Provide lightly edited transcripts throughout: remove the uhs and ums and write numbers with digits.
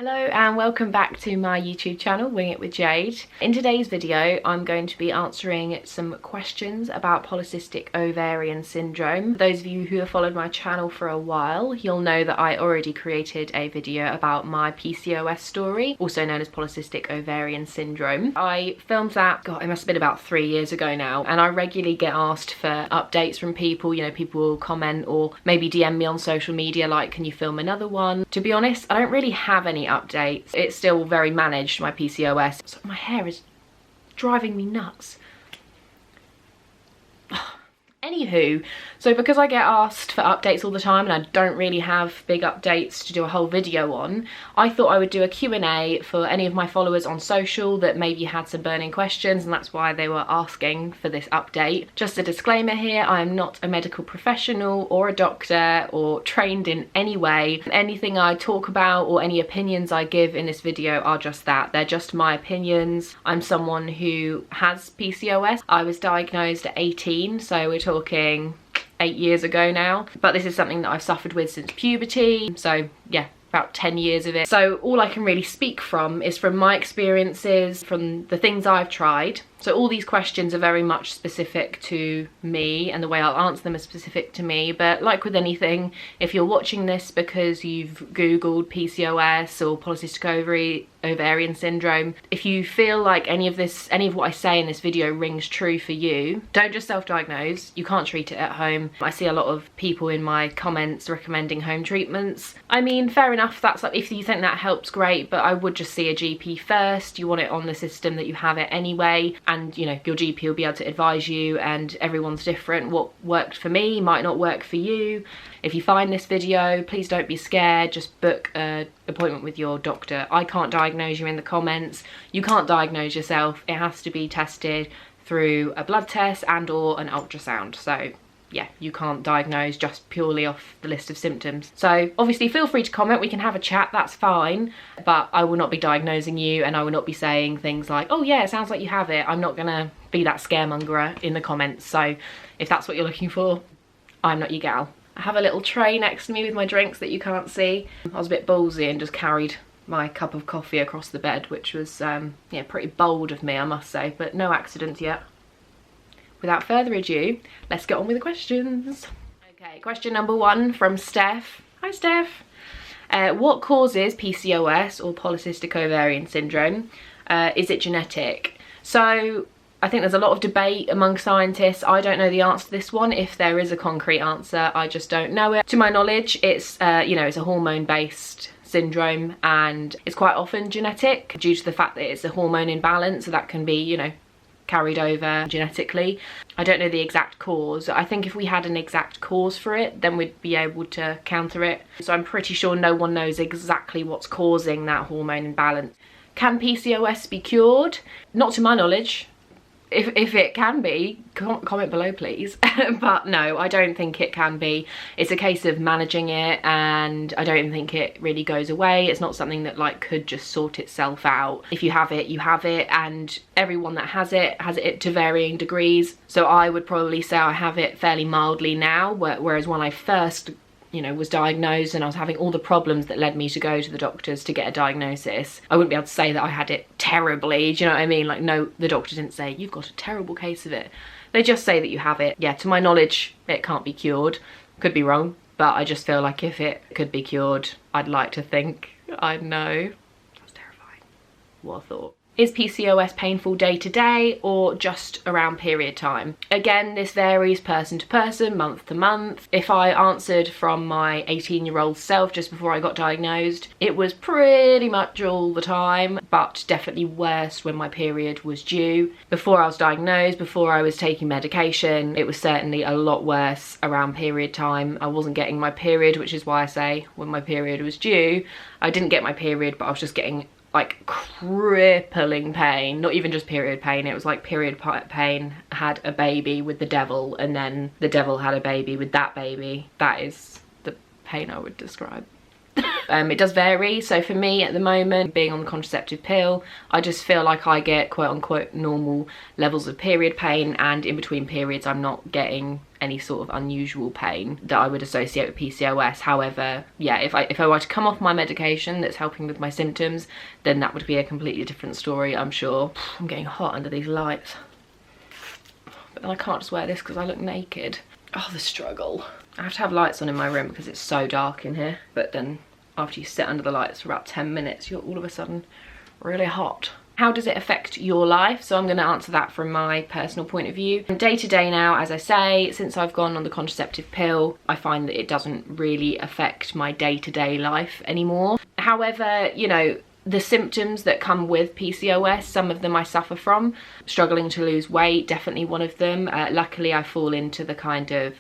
Hello and welcome back to my YouTube channel, Wing It with Jade. In today's video, I'm going to be answering some questions about Polycystic Ovarian Syndrome. For those of you who have followed my channel for a while, you'll know that I already created a video about my PCOS story, also known as Polycystic Ovarian Syndrome. I filmed that, God, it must have been about 3 years ago now, and I regularly get asked for updates from people. You know, people will comment or maybe DM me on social media like, can you film another one? To be honest, I don't really have any updates. It's still very managed, my PCOS. So my hair is driving me nuts. Anywho, so because I get asked for updates all the time and I don't really have big updates to do a whole video on, I thought I would do a Q&A for any of my followers on social that maybe had some burning questions, and that's why they were asking for this update. Just a disclaimer here, I am not a medical professional or a doctor or trained in any way. Anything I talk about or any opinions I give in this video are just that. They're just my opinions. I'm someone who has PCOS. I was diagnosed at 18, so we're talking 8 years ago now, but this is something that I've suffered with since puberty, so yeah, about 10 years of it. So all I can really speak from is from my experiences, from the things I've tried. So all these questions are very much specific to me, and the way I'll answer them is specific to me. But like with anything, if you're watching this because you've Googled PCOS or Polycystic Ovarian Syndrome, if you feel like any of what I say in this video rings true for you, don't just self-diagnose. You can't treat it at home. I see a lot of people in my comments recommending home treatments. I mean, fair enough, that's like, if you think that helps, great, but I would just see a GP first. You want it on the system that you have it anyway, and you know, your GP will be able to advise you, and everyone's different. What worked for me might not work for you. If you find this video, please don't be scared, just book an appointment with your doctor. I can't diagnose you in the comments. You can't diagnose yourself. It has to be tested through a blood test and or an ultrasound. So yeah, you can't diagnose just purely off the list of symptoms. So obviously feel free to comment, we can have a chat, that's fine, but I will not be diagnosing you, and I will not be saying things like, oh yeah, it sounds like you have it. I'm not gonna be that scaremonger in the comments. So if that's what you're looking for, I'm not your gal. I have a little tray next to me with my drinks that you can't see. I was a bit ballsy and just carried my cup of coffee across the bed, which was yeah, pretty bold of me, I must say, but no accidents yet. Without further ado, let's get on with the questions. Okay, question number 1 from Steph. Hi Steph. What causes PCOS or Polycystic Ovarian Syndrome? Is it genetic? So I think there's a lot of debate among scientists. I don't know the answer to this one. If there is a concrete answer, I just don't know it. To my knowledge, it's you know, it's a hormone-based syndrome, and it's quite often genetic due to the fact that it's a hormone imbalance, so that can be, you know, carried over genetically. I don't know the exact cause. I think if we had an exact cause for it, then we'd be able to counter it. So I'm pretty sure no one knows exactly what's causing that hormone imbalance. Can PCOS be cured? Not to my knowledge. If it can be, comment below please. But no, I don't think it can be. It's a case of managing it, and I don't think it really goes away. It's not something that like could just sort itself out. If you have it, you have it, and everyone that has it to varying degrees. So I would probably say I have it fairly mildly now, whereas when I first, you know, was diagnosed and I was having all the problems that led me to go to the doctors to get a diagnosis, I wouldn't be able to say that I had it terribly. Do you know what I mean? Like, no, the doctor didn't say you've got a terrible case of it. They just say that you have it. Yeah, to my knowledge, it can't be cured. Could be wrong, but I just feel like if it could be cured, I'd like to think I'd know. That's terrifying. What a thought. Is PCOS painful day to day or just around period time? Again, this varies person to person, month to month. If I answered from my 18-year-old self just before I got diagnosed, it was pretty much all the time, but definitely worse when my period was due. Before I was diagnosed, before I was taking medication, it was certainly a lot worse around period time. I wasn't getting my period, which is why I say when my period was due, I didn't get my period, but I was just getting like crippling pain. Not even just period pain, it was like period pain had a baby with the devil, and then the devil had a baby with that baby. That is the pain I would describe. It does vary. So for me at the moment, being on the contraceptive pill, I just feel like I get quote unquote normal levels of period pain, and in between periods I'm not getting any sort of unusual pain that I would associate with PCOS. However, yeah, if I were to come off my medication that's helping with my symptoms, then that would be a completely different story, I'm sure. I'm getting hot under these lights. But then I can't just wear this because I look naked. Oh, the struggle. I have to have lights on in my room because it's so dark in here. But then after you sit under the lights for about 10 minutes, you're all of a sudden really hot. How does it affect your life? So I'm going to answer that from my personal point of view. Day to day now, as I say, since I've gone on the contraceptive pill, I find that it doesn't really affect my day-to-day life anymore. However, you know, the symptoms that come with PCOS, some of them I suffer from. Struggling to lose weight, definitely one of them. Luckily, I fall into the kind of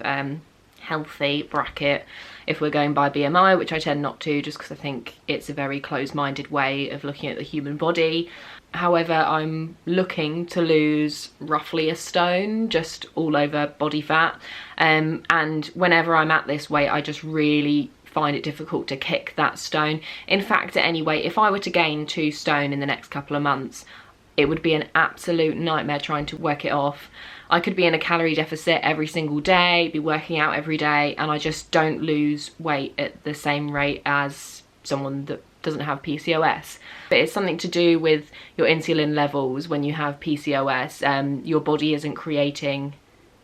healthy bracket if we're going by BMI, which I tend not to, just because I think it's a very closed-minded way of looking at the human body. However, I'm looking to lose roughly a stone, just all over body fat. And whenever I'm at this weight, I just really find it difficult to kick that stone. In fact, at any weight, if I were to gain 2 stone in the next couple of months, it would be an absolute nightmare trying to work it off. I could be in a calorie deficit every single day, be working out every day, and I just don't lose weight at the same rate as someone that doesn't have PCOS. But it's something to do with your insulin levels when you have PCOS. Your body isn't creating,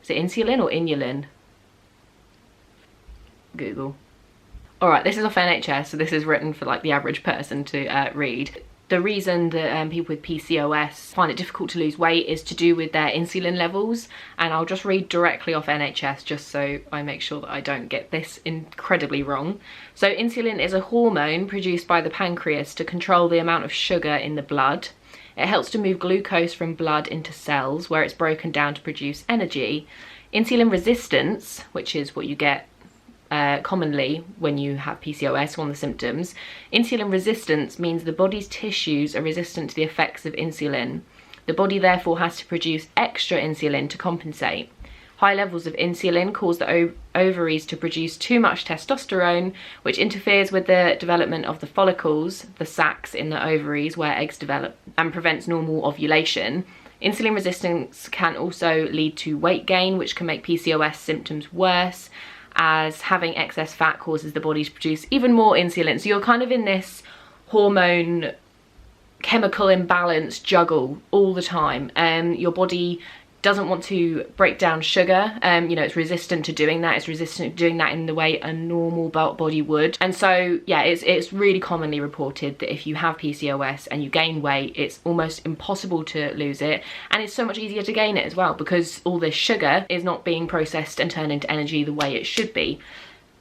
is it insulin or inulin? Google. All right, this is off NHS, so this is written for like the average person to read. The reason that people with PCOS find it difficult to lose weight is to do with their insulin levels, and I'll just read directly off NHS just so I make sure that I don't get this incredibly wrong. So insulin is a hormone produced by the pancreas to control the amount of sugar in the blood. It helps to move glucose from blood into cells where it's broken down to produce energy. Insulin resistance, which is what you get commonly when you have PCOS, one of the symptoms. Insulin resistance means the body's tissues are resistant to the effects of insulin. The body therefore has to produce extra insulin to compensate. High levels of insulin cause the ovaries to produce too much testosterone, which interferes with the development of the follicles, the sacs in the ovaries where eggs develop, and prevents normal ovulation. Insulin resistance can also lead to weight gain, which can make PCOS symptoms worse, as having excess fat causes the body to produce even more insulin. So you're kind of in this hormone chemical imbalance juggle all the time. Your body doesn't want to break down sugar. You know, it's resistant to doing that. It's resistant to doing that in the way a normal body would. And so, yeah, it's really commonly reported that if you have PCOS and you gain weight, it's almost impossible to lose it. And it's so much easier to gain it as well because all this sugar is not being processed and turned into energy the way it should be.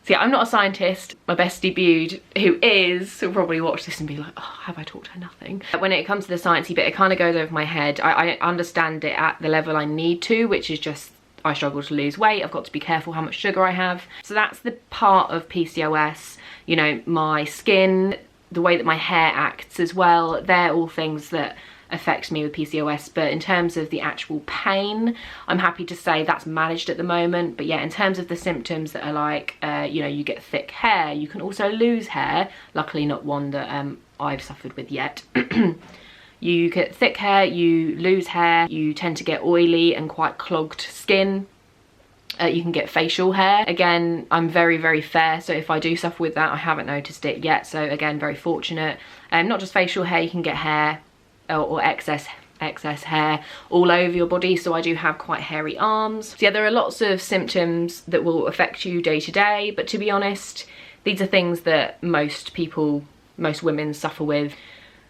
So yeah, I'm not a scientist. My bestie Bude, who is, will probably watch this and be like, oh, have I taught her nothing? When it comes to the sciencey bit, it kind of goes over my head. I understand it at the level I need to, which is just, I struggle to lose weight. I've got to be careful how much sugar I have. So that's the part of PCOS. You know, my skin, the way that my hair acts as well, they're all things that affect me with PCOS. But in terms of the actual pain, I'm happy to say that's managed at the moment. But yeah, in terms of the symptoms that are like, you know, you get thick hair, you can also lose hair, luckily not one that I've suffered with yet. You get thick hair, you lose hair, you tend to get oily and quite clogged skin. You can get facial hair. Again, I'm very, very fair, so if I do suffer with that, I haven't noticed it yet. So again, very fortunate. Not just facial hair, you can get hair or excess hair all over your body. So I do have quite hairy arms. So yeah, there are lots of symptoms that will affect you day to day, but to be honest, these are things that most women suffer with.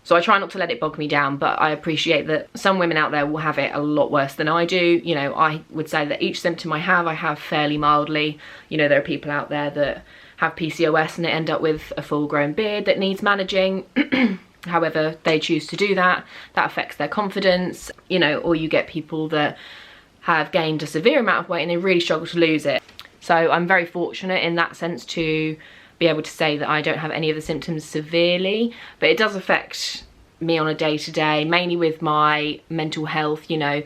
So I try not to let it bog me down, but I appreciate that some women out there will have it a lot worse than I do. You know, I would say that each symptom I have fairly mildly. You know, there are people out there that have PCOS and they end up with a full-grown beard that needs managing. However they choose to do that, that affects their confidence, you know, or you get people that have gained a severe amount of weight and they really struggle to lose it. So I'm very fortunate in that sense to be able to say that I don't have any of the symptoms severely, but it does affect me on a day-to-day, mainly with my mental health. You know,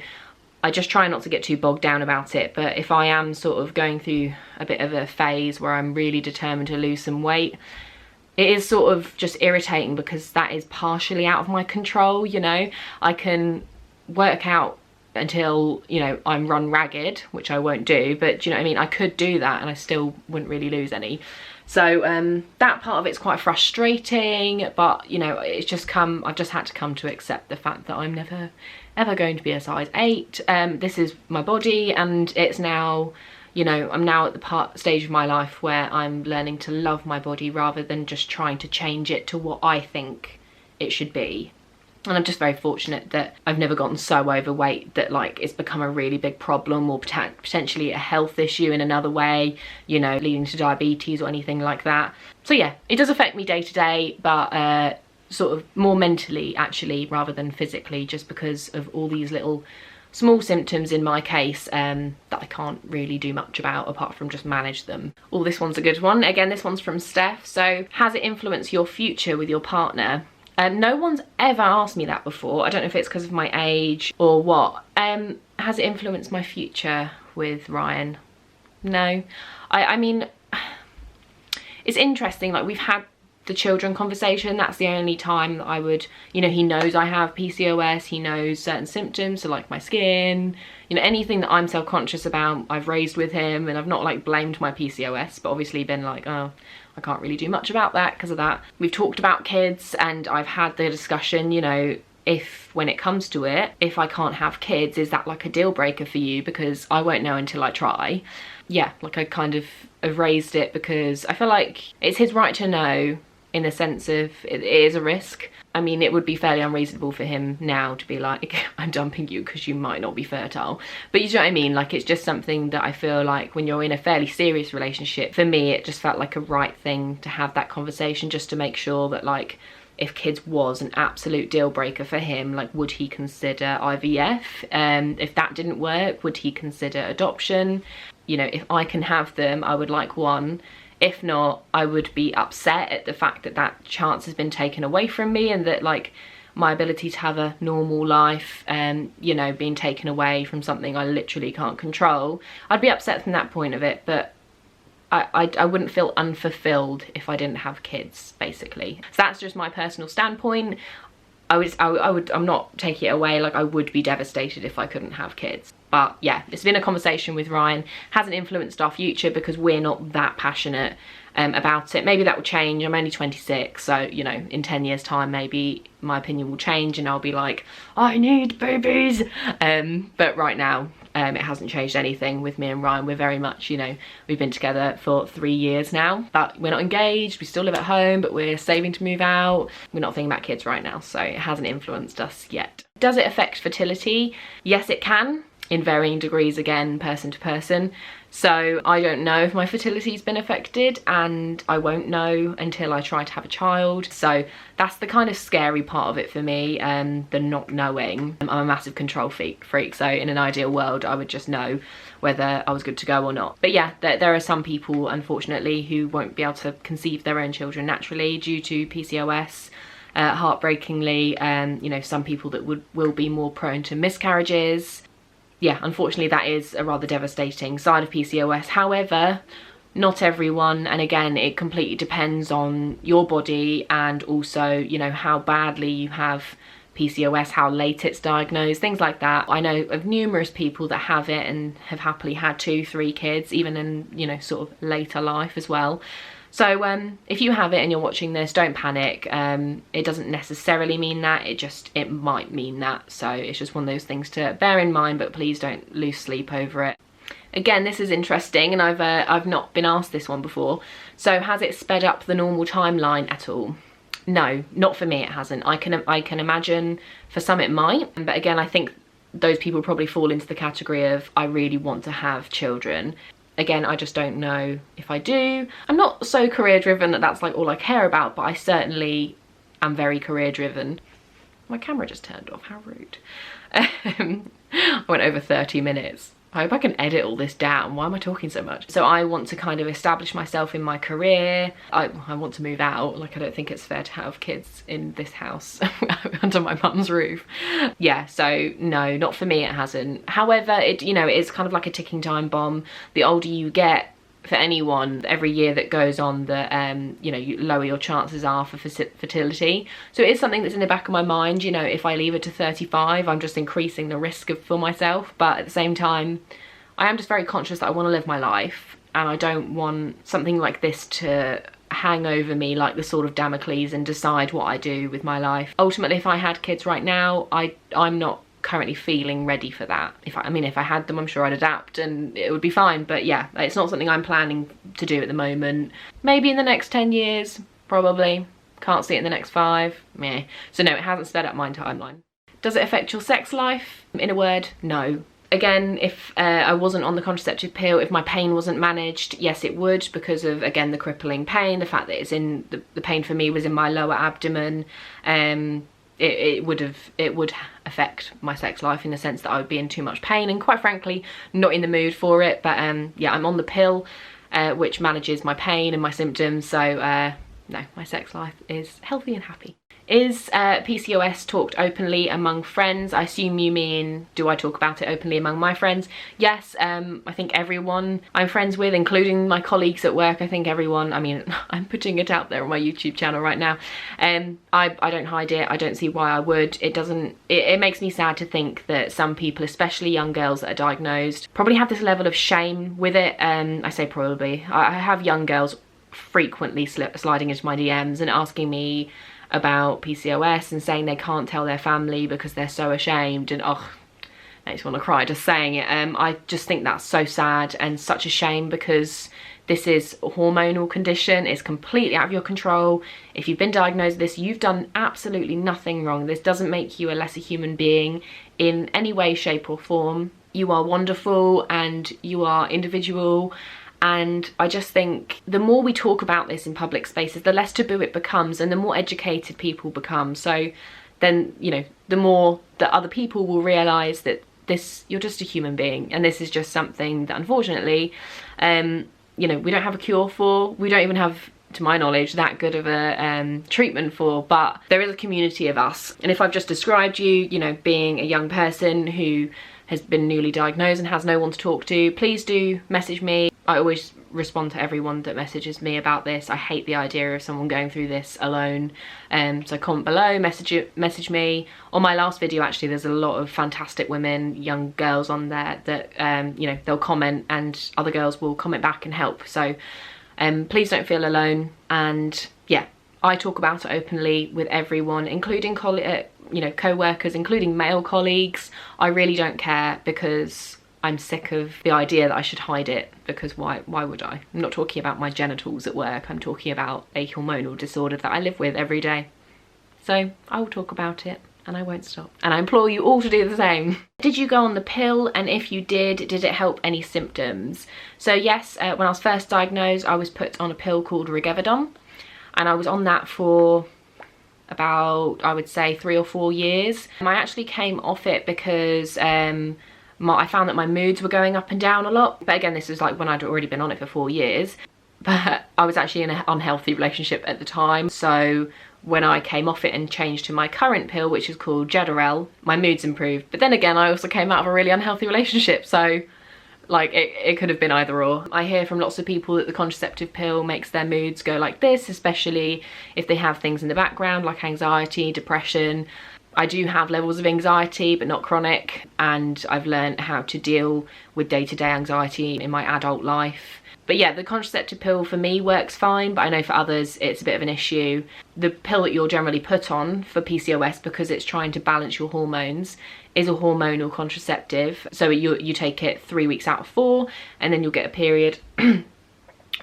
I just try not to get too bogged down about it, but if I am sort of going through a bit of a phase where I'm really determined to lose some weight, it is sort of just irritating because that is partially out of my control. You know, I can work out until, you know, I'm run ragged, which I won't do, but do you know what I mean? I could do that and I still wouldn't really lose any. So that part of it's quite frustrating, but you know, it's just I've just had to come to accept the fact that I'm never ever going to be a size 8. This is my body, and it's now, you know, I'm now at the stage of my life where I'm learning to love my body rather than just trying to change it to what I think it should be. And I'm just very fortunate that I've never gotten so overweight that like it's become a really big problem, or potentially a health issue in another way, you know, leading to diabetes or anything like that. So yeah, it does affect me day to day, but sort of more mentally actually rather than physically, just because of all these little small symptoms in my case that I can't really do much about apart from just manage them. Oh, this one's a good one. Again, this one's from Steph. So, has it influenced your future with your partner? No one's ever asked me that before. I don't know if it's because of my age or what. Has it influenced my future with Ryan? No. I mean, it's interesting, like we've had the children conversation. That's the only time that I would, you know, he knows I have PCOS, he knows certain symptoms, so like my skin, you know, anything that I'm self-conscious about, I've raised with him, and I've not like blamed my PCOS, but obviously been like, oh, I can't really do much about that because of that. We've talked about kids, and I've had the discussion, you know, if when it comes to it, if I can't have kids, is that like a deal breaker for you? Because I won't know until I try. Yeah, like I kind of have raised it because I feel like it's his right to know, in the sense of it is a risk. I mean, it would be fairly unreasonable for him now to be like, I'm dumping you because you might not be fertile. But you know what I mean? Like, it's just something that I feel like when you're in a fairly serious relationship, for me, it just felt like a right thing to have that conversation, just to make sure that, like, if kids was an absolute deal breaker for him, like, would he consider IVF? If that didn't work, would he consider adoption? You know, if I can have them, I would like one. If not, I would be upset at the fact that that chance has been taken away from me, and that like my ability to have a normal life, you know, being taken away from something I literally can't control. I'd be upset from that point of it, but I wouldn't feel unfulfilled if I didn't have kids, basically. So that's just my personal standpoint. I'm not taking it away, like I would be devastated if I couldn't have kids. But yeah, it's been a conversation with Ryan, hasn't influenced our future because we're not that passionate about it. Maybe that will change. I'm only 26, so you know, in 10 years time maybe my opinion will change and I'll be like, I need babies. But right now it hasn't changed anything with me and Ryan. We're very much, you know, we've been together for 3 years now, but we're not engaged. We still live at home, but we're saving to move out. We're not thinking about kids right now, so it hasn't influenced us yet. Does it affect fertility? Yes, it can, in varying degrees, again, person to person. So I don't know if my fertility's been affected, and I won't know until I try to have a child. So that's the kind of scary part of it for me, the not knowing. I'm a massive control freak, so in an ideal world I would just know whether I was good to go or not. But yeah, there are some people, unfortunately, who won't be able to conceive their own children naturally due to PCOS. Heartbreakingly, you know, some people that will be more prone to miscarriages. Yeah, unfortunately that is a rather devastating side of PCOS. However, not everyone, and again, it completely depends on your body and also, you know, how badly you have PCOS, how late it's diagnosed, things like that. I know of numerous people that have it and have happily had 2-3 kids, even in, you know, sort of later life as well. So if you have it and you're watching this, don't panic. It doesn't necessarily mean that, it might mean that. So it's just one of those things to bear in mind, but please don't lose sleep over it. Again, this is interesting, and I've not been asked this one before. So has it sped up the normal timeline at all? No, not for me it hasn't. I can imagine for some it might, but again, I think those people probably fall into the category of I really want to have children. Again, I just don't know if I do. I'm not so career driven that that's like all I care about, but I certainly am very career driven. My camera just turned off, how rude. I went over 30 minutes. I hope I can edit all this down. Why am I talking so much? So I want to kind of establish myself in my career. I want to move out. Like, I don't think it's fair to have kids in this house under my mum's roof. Yeah, so no, not for me, it hasn't. However, it, you know, it's kind of like a ticking time bomb. The older you get, for anyone, every year that goes on, that you know, you lower your chances are for fertility. So it is something that's in the back of my mind. You know, if I leave it to 35, I'm just increasing the risk for myself. But at the same time, I am just very conscious that I want to live my life, and I don't want something like this to hang over me like the sword of Damocles and decide what I do with my life. Ultimately, if I had kids right now, I'm not currently feeling ready for that. I mean, if I had them, I'm sure I'd adapt and it would be fine, but yeah, it's not something I'm planning to do at the moment. Maybe in the next 10 years, probably. Can't see it in the next 5, meh. So no, it hasn't sped up my timeline. Does it affect your sex life? In a word, no. Again, if I wasn't on the contraceptive pill, if my pain wasn't managed, yes it would, because of, again, the crippling pain, the fact that it's in, the pain for me was in my lower abdomen. It would affect my sex life in the sense that I would be in too much pain and, quite frankly, not in the mood for it. But yeah, I'm on the pill which manages my pain and my symptoms, so no, my sex life is healthy and happy. Is PCOS talked openly among friends? I assume you mean, do I talk about it openly among my friends? Yes, I think everyone I'm friends with, including my colleagues at work, I think everyone, I mean, I'm putting it out there on my YouTube channel right now. I don't hide it. I don't see why I would. It makes me sad to think that some people, especially young girls that are diagnosed, probably have this level of shame with it. I say probably. I have young girls frequently sliding into my DMs and asking me about PCOS and saying they can't tell their family because they're so ashamed, and oh, I just want to cry just saying it. I just think that's so sad and such a shame, because this is a hormonal condition. It's completely out of your control. If you've been diagnosed with this, you've done absolutely nothing wrong. This doesn't make you a lesser human being in any way, shape or form. You are wonderful and you are individual. And I just think the more we talk about this in public spaces, the less taboo it becomes and the more educated people become. So then, you know, the more that other people will realise that you're just a human being, and this is just something that, unfortunately, you know, we don't have a cure for. We don't even have, to my knowledge, that good of a treatment for, but there is a community of us. And if I've just described you know, being a young person who has been newly diagnosed and has no one to talk to, please do message me. I always respond to everyone that messages me about this. I hate the idea of someone going through this alone. So comment below, message me. On my last video, actually, there's a lot of fantastic women, young girls on there that, you know, they'll comment and other girls will comment back and help. So please don't feel alone. And yeah, I talk about it openly with everyone, including you know, co-workers, including male colleagues. I really don't care, because I'm sick of the idea that I should hide it, because why would I? I'm not talking about my genitals at work. I'm talking about a hormonal disorder that I live with every day. So I will talk about it and I won't stop. And I implore you all to do the same. Did you go on the pill? And if you did it help any symptoms? So yes, when I was first diagnosed, I was put on a pill called Rigevidon, and I was on that for about, I would say, 3 or 4 years. I actually came off it because I found that my moods were going up and down a lot. But again, this was like when I'd already been on it for 4 years. But I was actually in an unhealthy relationship at the time. So when I came off it and changed to my current pill, which is called Jedorel, my moods improved. But then again, I also came out of a really unhealthy relationship. So like it could have been either or. I hear from lots of people that the contraceptive pill makes their moods go like this, especially if they have things in the background like anxiety, depression. I do have levels of anxiety, but not chronic, and I've learned how to deal with day-to-day anxiety in my adult life. But yeah, the contraceptive pill for me works fine, but I know for others it's a bit of an issue. The pill that you're generally put on for PCOS, because it's trying to balance your hormones, is a hormonal contraceptive. So you take it 3 weeks out of 4, and then you'll get a period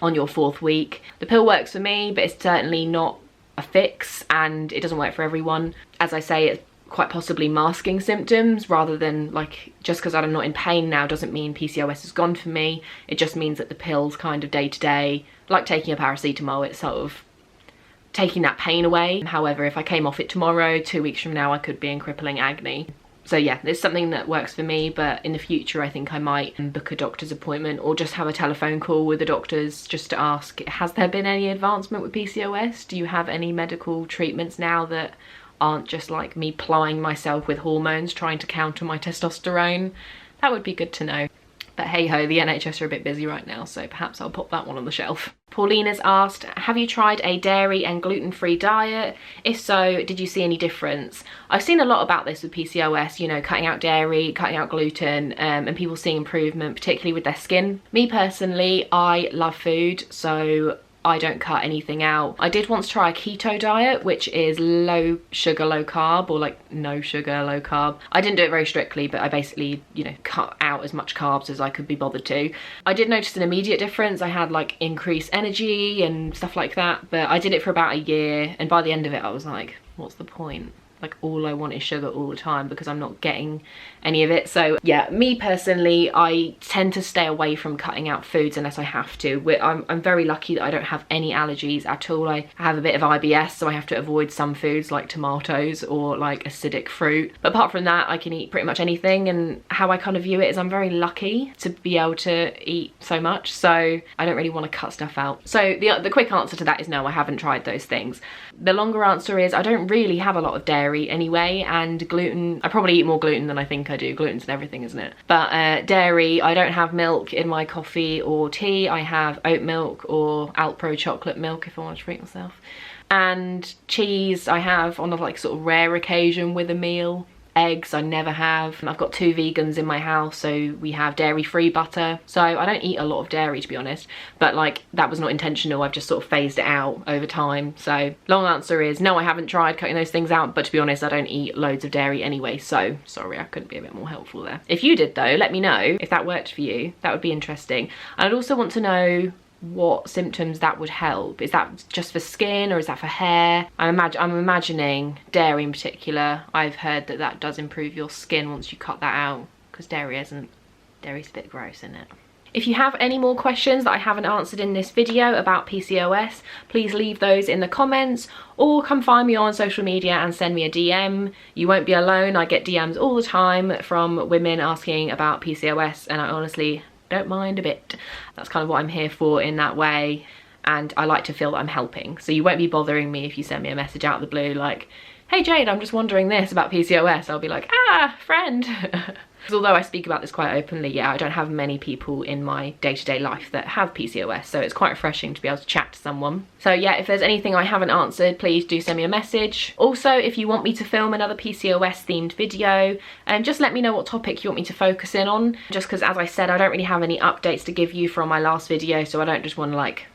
on your 4th week. The pill works for me, but it's certainly not a fix, and it doesn't work for everyone. As I say, it's quite possibly masking symptoms, rather than, like, just because I'm not in pain now doesn't mean PCOS is gone for me. It just means that the pill's kind of day to day, like taking a paracetamol, it's sort of taking that pain away. However, if I came off it tomorrow, 2 weeks from now, I could be in crippling agony. So yeah, it's something that works for me, but in the future I think I might book a doctor's appointment or just have a telephone call with the doctors just to ask, has there been any advancement with PCOS? Do you have any medical treatments now that aren't just like me plying myself with hormones trying to counter my testosterone? That would be good to know. But hey ho, the NHS are a bit busy right now, so perhaps I'll pop that one on the shelf. Paulina's asked, have you tried a dairy and gluten-free diet? If so, did you see any difference? I've seen a lot about this with PCOS, you know, cutting out dairy, cutting out gluten, and people seeing improvement, particularly with their skin. Me personally, I love food, so I don't cut anything out. I did once try a keto diet, which is low sugar, low carb, or like no sugar, low carb. I didn't do it very strictly, but I basically, you know, cut out as much carbs as I could be bothered to. I did notice an immediate difference. I had like increased energy and stuff like that, but I did it for about a year, and by the end of it I was like, what's the point? Like, all I want is sugar all the time because I'm not getting any of it. So yeah, me personally, I tend to stay away from cutting out foods unless I have to. I'm very lucky that I don't have any allergies at all. I have a bit of IBS, so I have to avoid some foods like tomatoes or like acidic fruit. But apart from that, I can eat pretty much anything, and how I kind of view it is I'm very lucky to be able to eat so much, so I don't really want to cut stuff out. So the quick answer to that is no, I haven't tried those things. The longer answer is I don't really have a lot of dairy anyway, and gluten, I probably eat more gluten than I think I do. Gluten's in everything, isn't it? But dairy, I don't have milk in my coffee or tea. I have oat milk or Alpro chocolate milk if I want to treat myself. And cheese I have on a like sort of rare occasion with a meal. Eggs I never have. I've got 2 vegans in my house, so we have dairy-free butter. So I don't eat a lot of dairy, to be honest, but like that was not intentional. I've just sort of phased it out over time. So long answer is no, I haven't tried cutting those things out, but to be honest, I don't eat loads of dairy anyway, so sorry, I couldn't be a bit more helpful there. If you did though, let me know if that worked for you. That would be interesting. And I'd also want to know what symptoms that would help. Is that just for skin or is that for hair? I'm imagining dairy in particular. I've heard that that does improve your skin once you cut that out, because dairy's a bit gross, isn't it? If you have any more questions that I haven't answered in this video about PCOS, please leave those in the comments, or come find me on social media and send me a DM. You won't be alone. I get DMs all the time from women asking about PCOS, and I honestly don't mind a bit. That's kind of what I'm here for in that way, and I like to feel that I'm helping. So you won't be bothering me if you send me a message out of the blue like, hey Jade, I'm just wondering this about PCOS. I'll be like, ah, friend. Because although I speak about this quite openly, yeah, I don't have many people in my day-to-day life that have PCOS, so it's quite refreshing to be able to chat to someone. So yeah, if there's anything I haven't answered, please do send me a message. Also, if you want me to film another PCOS themed video, just let me know what topic you want me to focus in on, just because, as I said, I don't really have any updates to give you from my last video, so I don't just want to like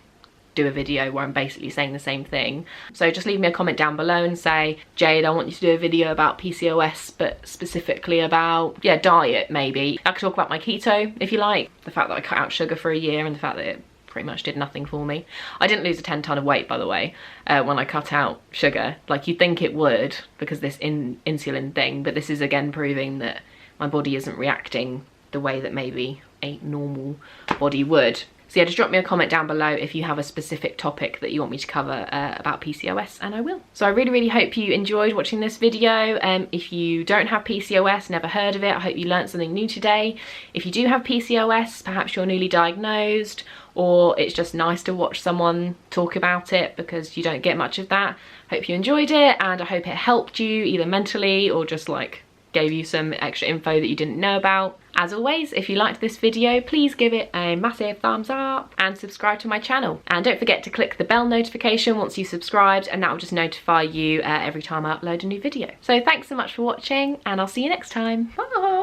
do a video where I'm basically saying the same thing. So just leave me a comment down below and say, Jade, I want you to do a video about PCOS, but specifically about, yeah, diet maybe. I could talk about my keto if you like, the fact that I cut out sugar for a year and the fact that it pretty much did nothing for me. I didn't lose a 10 ton of weight, by the way, when I cut out sugar. Like you'd think it would, because this insulin thing, but this is again proving that my body isn't reacting the way that maybe a normal body would. So yeah, just drop me a comment down below if you have a specific topic that you want me to cover about PCOS, and I will. So I really, really hope you enjoyed watching this video. If you don't have PCOS, never heard of it, I hope you learned something new today. If you do have PCOS, perhaps you're newly diagnosed, or it's just nice to watch someone talk about it because you don't get much of that. Hope you enjoyed it, and I hope it helped you either mentally or just like gave you some extra info that you didn't know about. As always, if you liked this video, please give it a massive thumbs up and subscribe to my channel. And don't forget to click the bell notification once you've subscribed, and that will just notify you every time I upload a new video. So thanks so much for watching, and I'll see you next time. Bye!